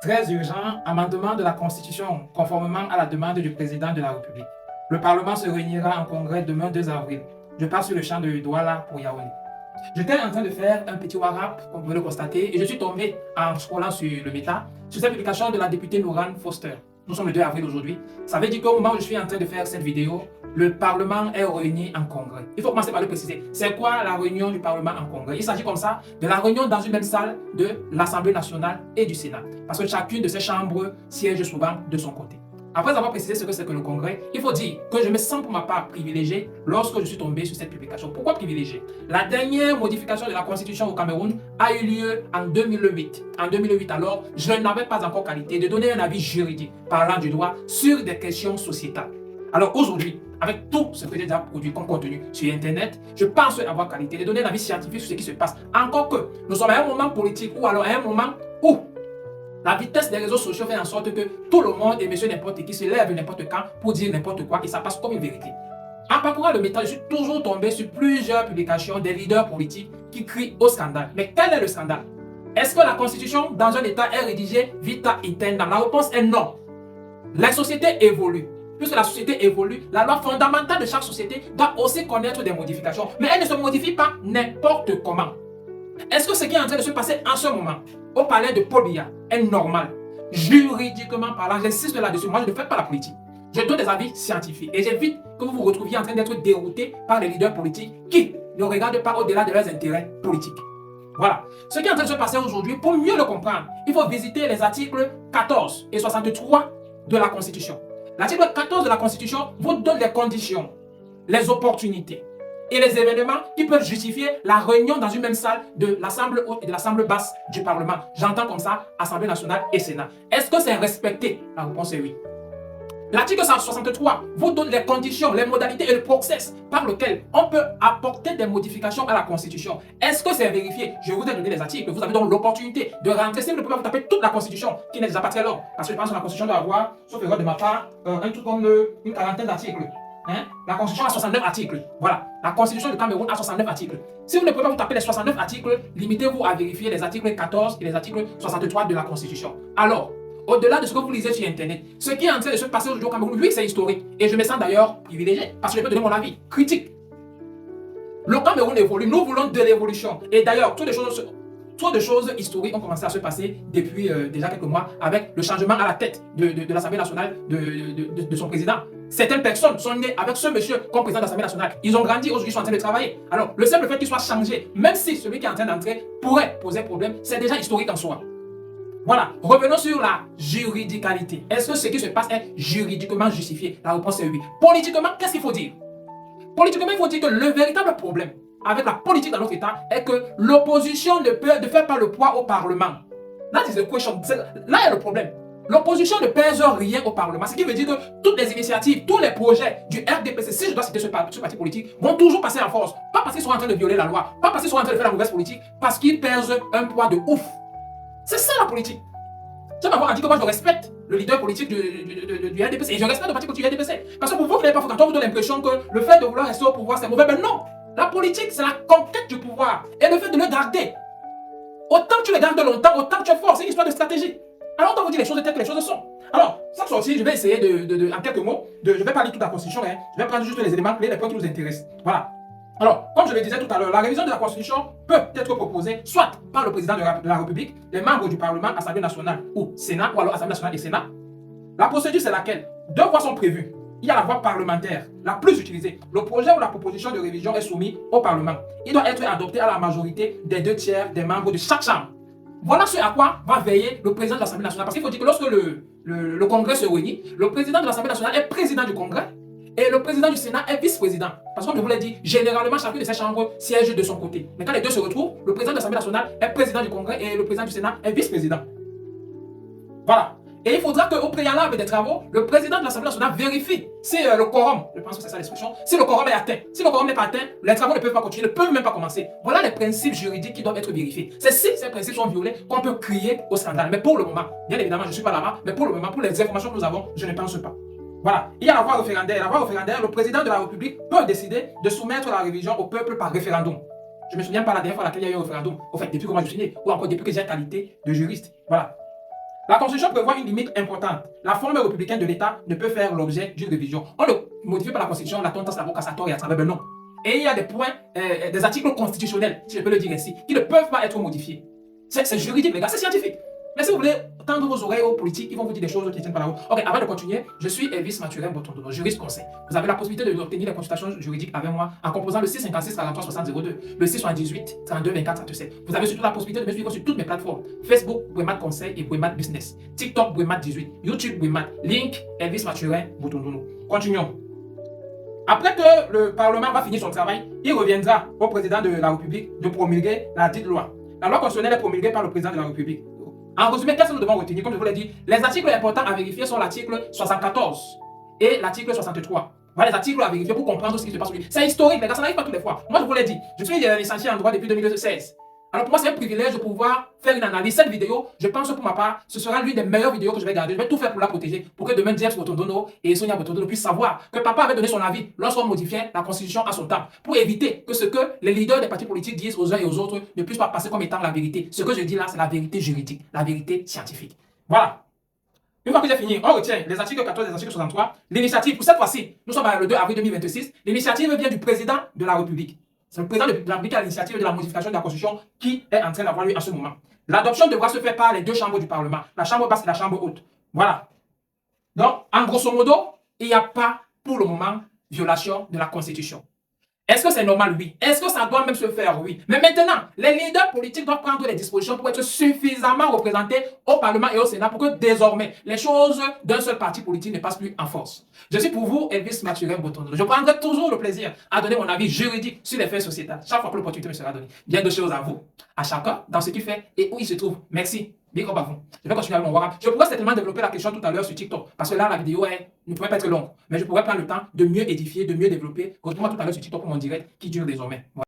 Très urgent, amendement de la Constitution, conformément à la demande du président de la République. Le Parlement se réunira en congrès demain 2 avril. Je pars sur le champ de Douala pour Yaoundé. J'étais en train de faire un petit warrap, comme vous pouvez le constater, et je suis tombé en scrollant sur le méta, sur cette publication de la députée Nourane Foster. Nous sommes le 2 avril aujourd'hui. Ça veut dire qu'au moment où je suis en train de faire cette vidéo, le Parlement est réuni en congrès. Il faut commencer par le préciser. C'est quoi la réunion du Parlement en congrès? Il s'agit comme ça de la réunion dans une même salle de l'Assemblée nationale et du Sénat. Parce que chacune de ces chambres siège souvent de son côté. Après avoir précisé ce que c'est que le congrès, il faut dire que je me sens pour ma part privilégié lorsque je suis tombé sur cette publication. Pourquoi privilégié? La dernière modification de la Constitution au Cameroun a eu lieu en 2008. En 2008, alors, je n'avais pas encore qualité de donner un avis juridique parlant du droit sur des questions sociétales. Alors aujourd'hui, avec tout ce que j'ai déjà produit comme contenu sur Internet, je pense avoir qualité de donner un avis scientifique sur ce qui se passe. Encore que nous sommes à un moment politique ou alors à un moment où la vitesse des réseaux sociaux fait en sorte que tout le monde et monsieur n'importe qui se lève n'importe quand pour dire n'importe quoi et ça passe comme une vérité. En parcourant le métal, je suis toujours tombé sur plusieurs publications des leaders politiques qui crient au scandale. Mais quel est le scandale? Est-ce que la Constitution dans un État est rédigée vita aeternam? La réponse est non. La société évolue. Puisque la société évolue, la loi fondamentale de chaque société doit aussi connaître des modifications. Mais elle ne se modifie pas n'importe comment. Est-ce que ce qui est en train de se passer en ce moment au palais de Paul Biya est normal? Juridiquement parlant, j'insiste là-dessus. Moi, je ne fais pas la politique. Je donne des avis scientifiques. Et j'évite que vous vous retrouviez en train d'être dérouté par les leaders politiques qui ne regardent pas au-delà de leurs intérêts politiques. Voilà. Ce qui est en train de se passer aujourd'hui, pour mieux le comprendre, il faut visiter les articles 14 et 63 de la Constitution. L'article 14 de la Constitution vous donne les conditions, les opportunités et les événements qui peuvent justifier la réunion dans une même salle de l'Assemblée haute et de l'Assemblée basse du Parlement. J'entends comme ça Assemblée nationale et Sénat. Est-ce que c'est respecté? La réponse est oui. L'article 163 vous donne les conditions, les modalités et le process par lequel on peut apporter des modifications à la Constitution. Est-ce que c'est vérifié? Je vous ai donné les articles. Vous avez donc l'opportunité de rentrer. Si vous ne pouvez pas vous taper toute la Constitution, qui n'est déjà pas très longue, parce que je pense que la Constitution doit avoir, sauf erreur de ma part, un truc comme une quarantaine d'articles. La Constitution a 69 articles. Voilà. La Constitution du Cameroun a 69 articles. Si vous ne pouvez pas vous taper les 69 articles, limitez-vous à vérifier les articles 14 et les articles 63 de la Constitution. Alors, au-delà de ce que vous lisez sur Internet, ce qui est en train de se passer aujourd'hui au Cameroun, oui, c'est historique. Et je me sens d'ailleurs privilégié parce que je peux donner mon avis critique. Le Cameroun évolue, nous voulons de l'évolution. Et d'ailleurs, trop de choses historiques ont commencé à se passer depuis déjà quelques mois avec le changement à la tête de l'Assemblée nationale de son président. Certaines personnes sont nées avec ce monsieur comme président de l'Assemblée nationale. Ils ont grandi, aujourd'hui ils sont en train de travailler. Alors, le simple fait qu'il soit changé, même si celui qui est en train d'entrer pourrait poser problème, c'est déjà historique en soi. Voilà, revenons sur la juridicalité. Est-ce que ce qui se passe est juridiquement justifié? La réponse est oui. Politiquement, qu'est-ce qu'il faut dire? Politiquement, il faut dire que le véritable problème avec la politique dans notre État est que l'opposition ne fait pas le poids au Parlement. Là, c'est the question. Là, il y a le problème. L'opposition ne pèse rien au Parlement. Ce qui veut dire que toutes les initiatives, tous les projets du RDPC, si je dois citer ce parti politique, vont toujours passer en force. Pas parce qu'ils sont en train de violer la loi, pas parce qu'ils sont en train de faire la mauvaise politique, parce qu'ils pèsent un poids de ouf. C'est ça la politique. Tu vas m'avoir dit que moi je respecte le leader politique du RDPC et je respecte le parti politique du RDPC. Parce que pour vous qui n'avez pas quand on vous donne l'impression que le fait de vouloir rester au pouvoir c'est mauvais, ben non. La politique c'est la conquête du pouvoir et le fait de le garder. Autant que tu le gardes longtemps, autant que tu es fort. C'est une histoire de stratégie. Alors on va vous dire les choses telles que les choses sont. Alors, ça sorti, je vais essayer en quelques mots, je ne vais pas lire toute la Constitution, hein, je vais prendre juste les éléments clés, les points qui nous intéressent. Voilà. Alors, comme je le disais tout à l'heure, la révision de la Constitution peut être proposée soit par le président de la République, les membres du Parlement, Assemblée nationale ou Sénat, ou alors Assemblée nationale et Sénat. La procédure, c'est laquelle? Deux voies sont prévues. Il y a la voie parlementaire, la plus utilisée. Le projet ou la proposition de révision est soumis au Parlement. Il doit être adopté à la majorité des 2/3 des membres de chaque chambre. Voilà ce à quoi va veiller le président de l'Assemblée nationale. Parce qu'il faut dire que lorsque le Congrès se réunit, le président de l'Assemblée nationale est président du Congrès. Et le président du Sénat est vice-président. Parce que comme je vous l'ai dit, généralement, chacune de ces chambres siège de son côté. Mais quand les deux se retrouvent, le président de l'Assemblée nationale est président du Congrès et le président du Sénat est vice-président. Voilà. Et il faudra qu'au préalable des travaux, le président de l'Assemblée nationale vérifie si le quorum, je pense que c'est ça l'expression, si le quorum est atteint. Si le quorum n'est pas atteint, les travaux ne peuvent pas continuer, ne peuvent même pas commencer. Voilà les principes juridiques qui doivent être vérifiés. C'est si ces principes sont violés qu'on peut crier au scandale. Mais pour le moment, bien évidemment, je ne suis pas là-bas, mais pour le moment, pour les informations que nous avons, je ne pense pas. Voilà, il y a la voie référendaire. La voie référendaire, le président de la République peut décider de soumettre la révision au peuple par référendum. Je ne me souviens pas la dernière fois à laquelle il y a eu un référendum, au fait, depuis que moi je suis né, ou encore depuis que j'ai qualité de juriste. Voilà. La Constitution prévoit une limite importante. La forme républicaine de l'État ne peut faire l'objet d'une révision. On ne modifie pas la Constitution, la tontas, la vocassator et à travers, non. Et il y a des points, des articles constitutionnels, si je peux le dire ainsi, qui ne peuvent pas être modifiés. C'est juridique, les gars, c'est scientifique. Mais si vous voulez tendre vos oreilles aux politiques, ils vont vous dire des choses qui ne tiennent pas la route. Ok, avant de continuer, je suis Elvis Mathurin Botondono, juriste conseil. Vous avez la possibilité d'obtenir des consultations juridiques avec moi en composant le 656 43 60 02, le 678 32 24 37. Vous avez surtout la possibilité de me suivre sur toutes mes plateformes. Facebook, Bouemat Conseil et Bouemat Business. TikTok, Bouemat 18. YouTube, Bouemat. Link, Elvis Mathurin Botondono. Continuons. Après que le Parlement va finir son travail, il reviendra au président de la République de promulguer la dite loi. La loi constitutionnelle est promulguée par le président de la République. En résumé, qu'est-ce que nous devons retenir? Comme je vous l'ai dit, les articles importants à vérifier sont l'article 74 et l'article 63. Voilà les articles à vérifier pour comprendre ce qui se passe aujourd'hui. C'est historique, les gars, ça n'arrive pas toutes les fois. Moi, je vous l'ai dit, je suis licencié en droit depuis 2016. Alors pour moi, c'est un privilège de pouvoir faire une analyse. Cette vidéo, je pense pour ma part, ce sera l'une des meilleures vidéos que je vais garder. Je vais tout faire pour la protéger, pour que demain James Botondono et Sonia Botondono puissent savoir que papa avait donné son avis lorsqu'on modifiait la Constitution à son temps, pour éviter que ce que les leaders des partis politiques disent aux uns et aux autres ne puisse pas passer comme étant la vérité. Ce que je dis là, c'est la vérité juridique, la vérité scientifique. Voilà. Une fois que j'ai fini, on retient les articles 14 et les articles 63. L'initiative, pour cette fois-ci, nous sommes le 2 avril 2026, l'initiative vient du président de la République. C'est le président de la République à l'initiative de la modification de la Constitution qui est en train d'avoir lieu à ce moment. L'adoption devra se faire par les deux chambres du Parlement, la chambre basse et la chambre haute. Voilà. Donc, en grosso modo, il n'y a pas pour le moment violation de la Constitution. Est-ce que c'est normal? Oui. Est-ce que ça doit même se faire? Oui. Mais maintenant, les leaders politiques doivent prendre les dispositions pour être suffisamment représentés au Parlement et au Sénat pour que désormais, les choses d'un seul parti politique ne passent plus en force. Je suis pour vous, Elvis Mathurin Botondono. Je prendrai toujours le plaisir à donner mon avis juridique sur les faits sociétaux chaque fois que l'opportunité me sera donnée. Bien de choses à vous, à chacun, dans ce qu'il fait et où il se trouve. Merci. Big up à vous. Je vais continuer avec mon warm. Je pourrais certainement développer la question tout à l'heure sur TikTok. Parce que là, la vidéo ne pourrait pas être longue. Mais je pourrais prendre le temps de mieux édifier, de mieux développer. Retrouvez-moi tout à l'heure sur TikTok pour mon direct qui dure désormais. Voilà.